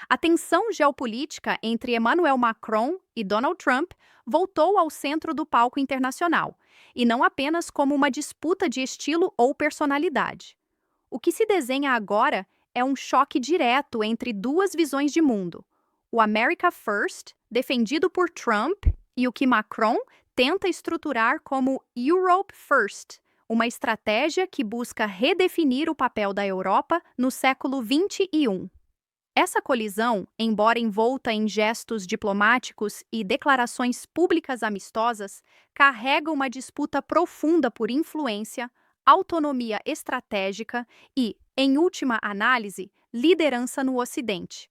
A tensão geopolítica entre Emmanuel Macron e Donald Trump voltou ao centro do palco internacional, e não apenas como uma disputa de estilo ou personalidade. O que se desenha agora é um choque direto entre duas visões de mundo: o America First, defendido por Trump, e o que Macron tenta estruturar como Europe First, uma estratégia que busca redefinir o papel da Europa no século XXI. Essa colisão, embora envolta em gestos diplomáticos e declarações públicas amistosas, carrega uma disputa profunda por influência, autonomia estratégica e, em última análise, liderança no Ocidente.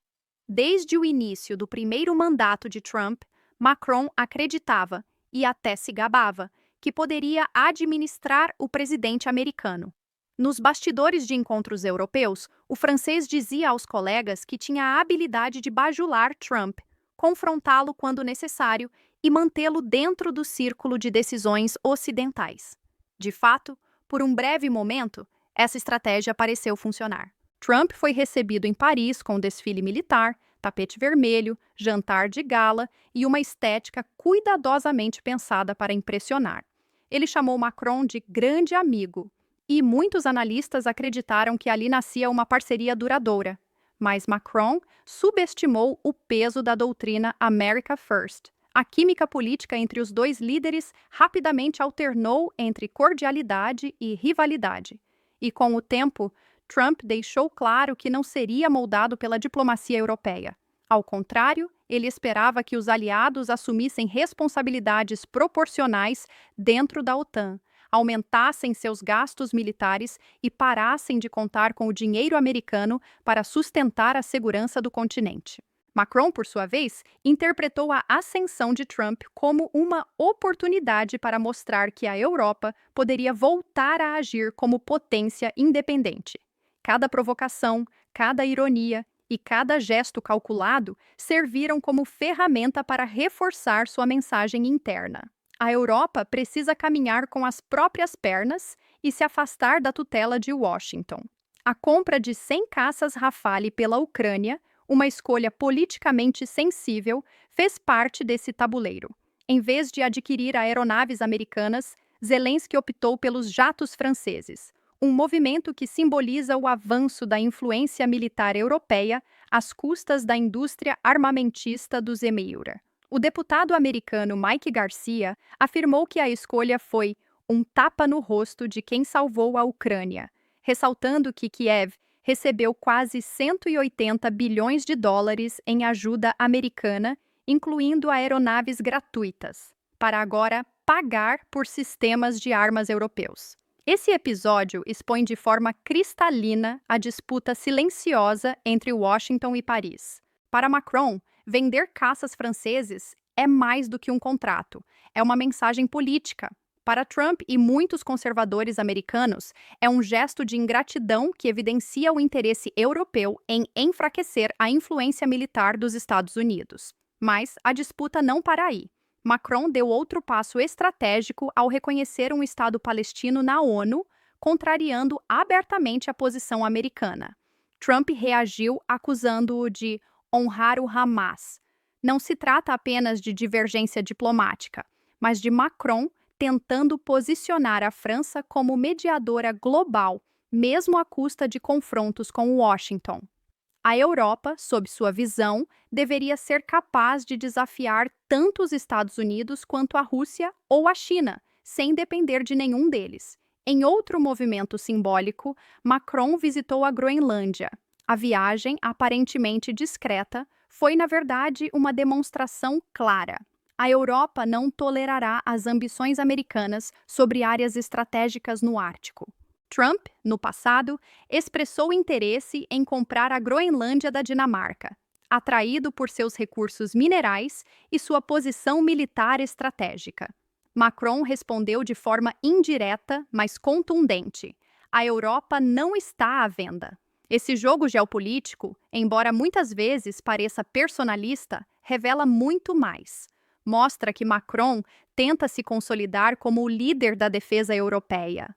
Desde o início do primeiro mandato de Trump, Macron acreditava, e até se gabava, que poderia administrar o presidente americano. Nos bastidores de encontros europeus, o francês dizia aos colegas que tinha a habilidade de bajular Trump, confrontá-lo quando necessário e mantê-lo dentro do círculo de decisões ocidentais. De fato, por um breve momento, essa estratégia pareceu funcionar. Trump foi recebido em Paris com desfile militar, tapete vermelho, jantar de gala e uma estética cuidadosamente pensada para impressionar. Ele chamou Macron de grande amigo, e muitos analistas acreditaram que ali nascia uma parceria duradoura. Mas Macron subestimou o peso da doutrina America First. A química política entre os dois líderes rapidamente alternou entre cordialidade e rivalidade. E com o tempo, Trump deixou claro que não seria moldado pela diplomacia europeia. Ao contrário, ele esperava que os aliados assumissem responsabilidades proporcionais dentro da OTAN, aumentassem seus gastos militares e parassem de contar com o dinheiro americano para sustentar a segurança do continente. Macron, por sua vez, interpretou a ascensão de Trump como uma oportunidade para mostrar que a Europa poderia voltar a agir como potência independente. Cada provocação, cada ironia e cada gesto calculado serviram como ferramenta para reforçar sua mensagem interna. A Europa precisa caminhar com as próprias pernas e se afastar da tutela de Washington. A compra de 100 caças Rafale pela Ucrânia, uma escolha politicamente sensível, fez parte desse tabuleiro. Em vez de adquirir aeronaves americanas, Zelensky optou pelos jatos franceses, um movimento que simboliza o avanço da influência militar europeia às custas da indústria armamentista dos Emirados. O deputado americano Mike Garcia afirmou que a escolha foi um tapa no rosto de quem salvou a Ucrânia, ressaltando que Kiev recebeu quase 180 bilhões de dólares em ajuda americana, incluindo aeronaves gratuitas, para agora pagar por sistemas de armas europeus. Esse episódio expõe de forma cristalina a disputa silenciosa entre Washington e Paris. Para Macron, vender caças franceses é mais do que um contrato, é uma mensagem política. Para Trump e muitos conservadores americanos, é um gesto de ingratidão que evidencia o interesse europeu em enfraquecer a influência militar dos Estados Unidos. Mas a disputa não para aí. Macron deu outro passo estratégico ao reconhecer um Estado palestino na ONU, contrariando abertamente a posição americana. Trump reagiu acusando-o de honrar o Hamas. Não se trata apenas de divergência diplomática, mas de Macron tentando posicionar a França como mediadora global, mesmo à custa de confrontos com Washington. A Europa, sob sua visão, deveria ser capaz de desafiar tanto os Estados Unidos quanto a Rússia ou a China, sem depender de nenhum deles. Em outro movimento simbólico, Macron visitou a Groenlândia. A viagem, aparentemente discreta, foi, na verdade, uma demonstração clara. A Europa não tolerará as ambições americanas sobre áreas estratégicas no Ártico. Trump, no passado, expressou interesse em comprar a Groenlândia da Dinamarca, atraído por seus recursos minerais e sua posição militar estratégica. Macron respondeu de forma indireta, mas contundente: a Europa não está à venda. Esse jogo geopolítico, embora muitas vezes pareça personalista, revela muito mais. Mostra que Macron tenta se consolidar como o líder da defesa europeia.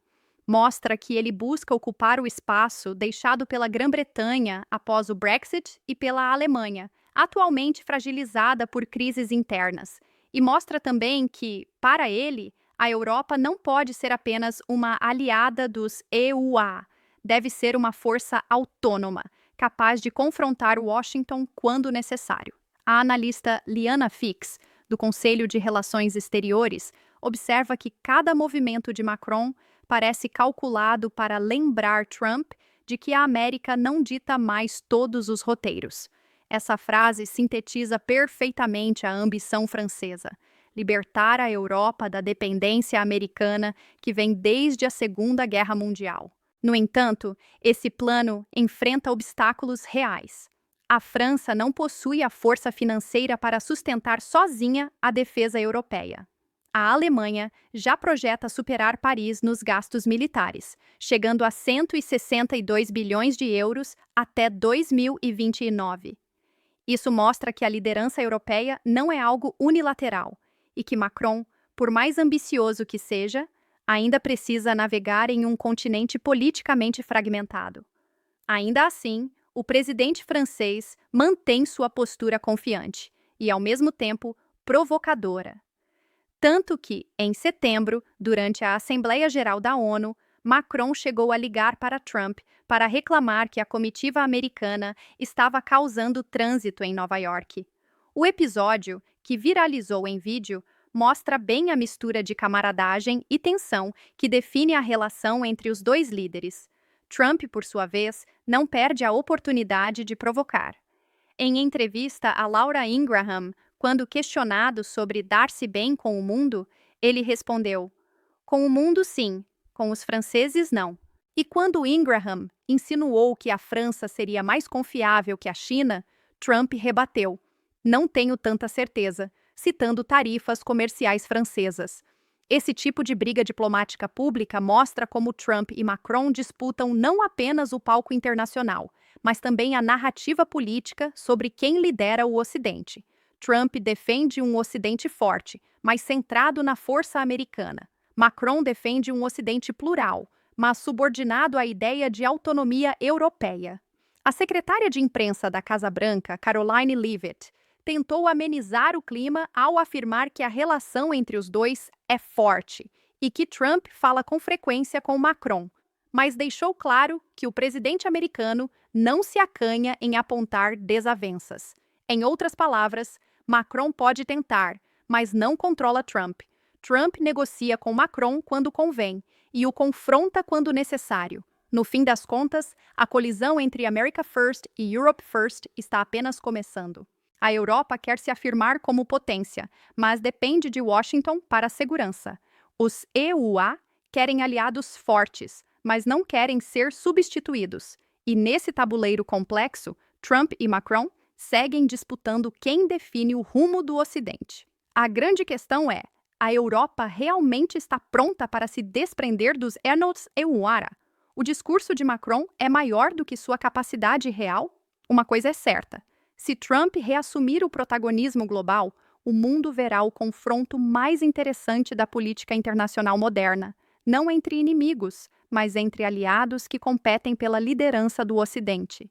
Mostra que ele busca ocupar o espaço deixado pela Grã-Bretanha após o Brexit e pela Alemanha, atualmente fragilizada por crises internas. E mostra também que, para ele, a Europa não pode ser apenas uma aliada dos EUA, deve ser uma força autônoma, capaz de confrontar Washington quando necessário. A analista Liana Fix, do Conselho de Relações Exteriores, observa que cada movimento de Macron parece calculado para lembrar Trump de que a América não dita mais todos os roteiros. Essa frase sintetiza perfeitamente a ambição francesa: libertar a Europa da dependência americana que vem desde a Segunda Guerra Mundial. No entanto, esse plano enfrenta obstáculos reais. A França não possui a força financeira para sustentar sozinha a defesa europeia. A Alemanha já projeta superar Paris nos gastos militares, chegando a 162 bilhões de euros até 2029. Isso mostra que a liderança europeia não é algo unilateral e que Macron, por mais ambicioso que seja, ainda precisa navegar em um continente politicamente fragmentado. Ainda assim, o presidente francês mantém sua postura confiante e, ao mesmo tempo, provocadora. Tanto que, em setembro, durante a Assembleia Geral da ONU, Macron chegou a ligar para Trump para reclamar que a comitiva americana estava causando trânsito em Nova York. O episódio, que viralizou em vídeo, mostra bem a mistura de camaradagem e tensão que define a relação entre os dois líderes. Trump, por sua vez, não perde a oportunidade de provocar. Em entrevista a Laura Ingraham, quando questionado sobre dar-se bem com o mundo, ele respondeu: "Com o mundo, sim, com os franceses, não." E quando Ingraham insinuou que a França seria mais confiável que a China, Trump rebateu: "Não tenho tanta certeza", citando tarifas comerciais francesas. Esse tipo de briga diplomática pública mostra como Trump e Macron disputam não apenas o palco internacional, mas também a narrativa política sobre quem lidera o Ocidente. Trump defende um Ocidente forte, mas centrado na força americana. Macron defende um Ocidente plural, mas subordinado à ideia de autonomia europeia. A secretária de imprensa da Casa Branca, Caroline Leavitt, tentou amenizar o clima ao afirmar que a relação entre os dois é forte e que Trump fala com frequência com Macron, mas deixou claro que o presidente americano não se acanha em apontar desavenças. Em outras palavras, Macron pode tentar, mas não controla Trump. Trump negocia com Macron quando convém e o confronta quando necessário. No fim das contas, a colisão entre America First e Europe First está apenas começando. A Europa quer se afirmar como potência, mas depende de Washington para a segurança. Os EUA querem aliados fortes, mas não querem ser substituídos. E nesse tabuleiro complexo, Trump e Macron seguem disputando quem define o rumo do Ocidente. A grande questão é: a Europa realmente está pronta para se desprender dos Ernst EUA? O discurso de Macron é maior do que sua capacidade real? Uma coisa é certa: se Trump reassumir o protagonismo global, o mundo verá o confronto mais interessante da política internacional moderna, não entre inimigos, mas entre aliados que competem pela liderança do Ocidente.